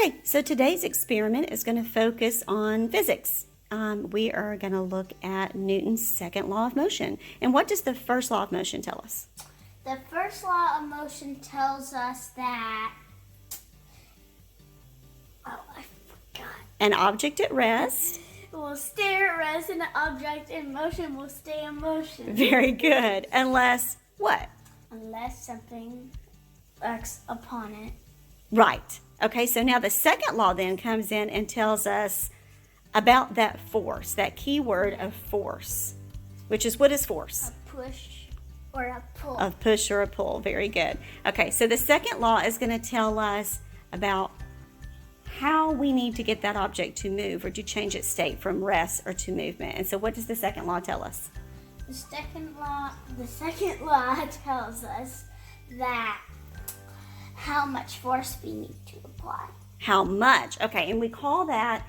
Okay, so today's experiment is going to focus on physics. We are going to look at Newton's second law of motion. And what does the first law of motion tell us? The first law of motion tells us that... Oh, I forgot. An object at rest. Will stay at rest and the object in motion will stay in motion. Very good. Unless what? Unless something acts upon it. Right. Okay, so now the second law then comes in and tells us about that force, that key word of force, which is, what is force? A push or a pull. A push or a pull. Very good. Okay, so the second law is going to tell us about how we need to get that object to move or to change its state from rest or to movement. And so what does the second law tell us? The second law tells us that how much force we need to apply. How much? Okay, and we call that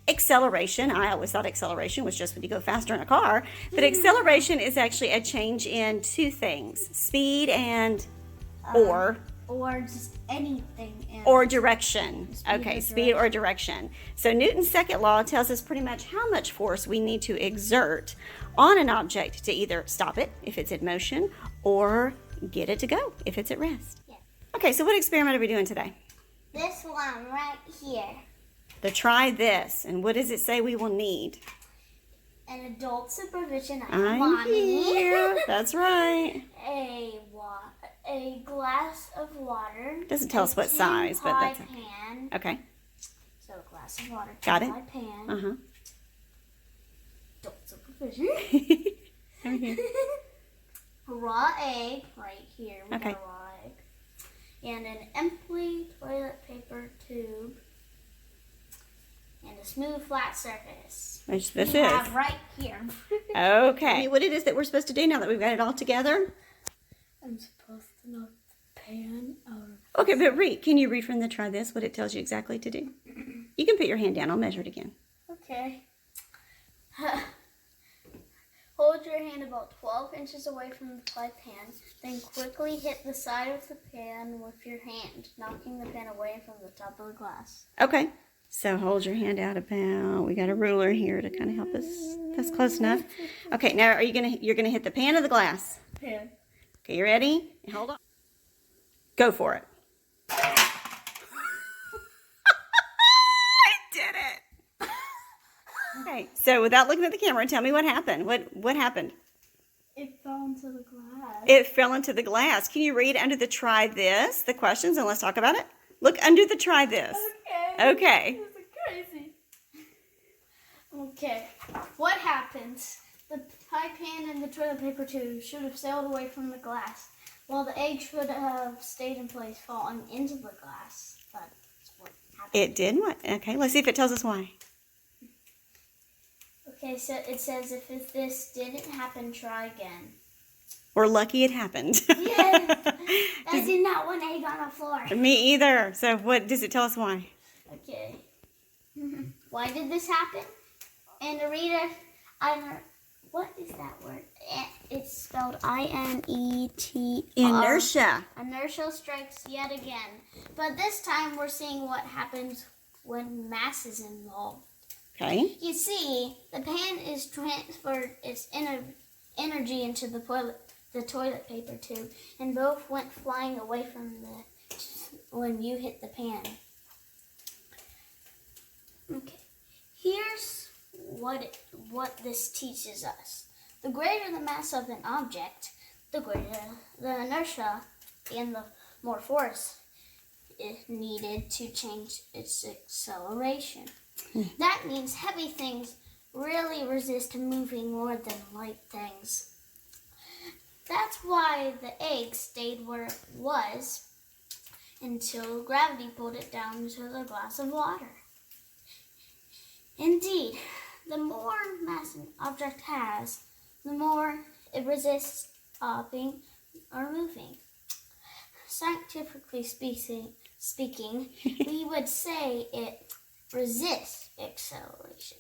acceleration. I always thought acceleration was just when you go faster in a car, but acceleration is actually a change in two things: speed and Or just anything. Or direction. Speed Speed or direction. So Newton's second law tells us pretty much how much force we need to exert on an object to either stop it if it's in motion or get it to go if it's at rest. Yeah. Okay, so what experiment are we doing today? This one right here. The try this. And what does it say we will need? An adult supervision. I'm Mommy. here. That's right. A glass of water. Doesn't tell us what size, but that's okay. Pan. Okay. So a glass of water. Got it. Pan. Uh-huh. Adult supervision. Okay. Raw egg right here. We Okay. got a raw egg. And an empty toilet paper tube. And a smooth flat surface. Which this we is. have right here. Okay. What it is that we're supposed to do now that we've got it all together? I'm supposed to know the pan or... Okay, but can you read from the try this what it tells you exactly to do? You can put your hand down. I'll measure it again. Okay. Hold your hand about 12 inches away from the fry pan, then quickly hit the side of the pan with your hand, knocking the pan away from the top of the glass. Okay. So hold your hand out about. We got a ruler here to kind of help us. That's close enough. Okay, now you're gonna hit the pan or the glass? Pan. Okay, you ready? Hold on. Go for it. I did it. Okay, so without looking at the camera, tell me what happened. What happened? It fell into the glass. It fell into the glass. Can you read under the try this, the questions, and let's talk about it? Look under the try this. Okay. This is crazy. Okay. What happens? The pie pan and the toilet paper tube should have sailed away from the glass, while the egg should have stayed in place, falling into the glass. But that's what happened. It did what? Okay, let's see if it tells us why. Okay, so it says if this didn't happen, try again. We're lucky it happened. Yes. I did not want egg on the floor. Me either. So what does it tell us why? Okay. Why did this happen? And to read it, what is that word? It's spelled I-N-E-T-R. Inertia. Inertia strikes yet again. But this time we're seeing what happens when mass is involved. Okay. You see, the pan is transferred its energy into the toilet paper tube, and both went flying away from when you hit the pan. Okay, here's what this teaches us. The greater the mass of an object, the greater the inertia and the more force is needed to change its acceleration. That means heavy things really resist moving more than light things. That's why the egg stayed where it was until gravity pulled it down into the glass of water. Indeed, the more mass an object has, the more it resists stopping or moving. Scientifically speaking, we would say it resists acceleration,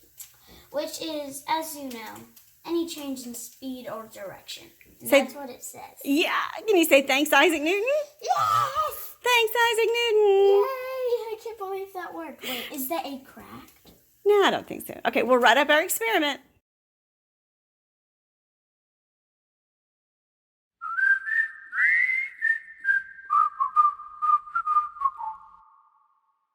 which is, as you know, any change in speed or direction. That's what it says. Yeah. Can you say thanks, Isaac Newton? Yes! Thanks, Isaac Newton. Yay! I can can't believe that worked. Wait, is the egg cracked? No, I don't think so. Okay, we'll write up our experiment.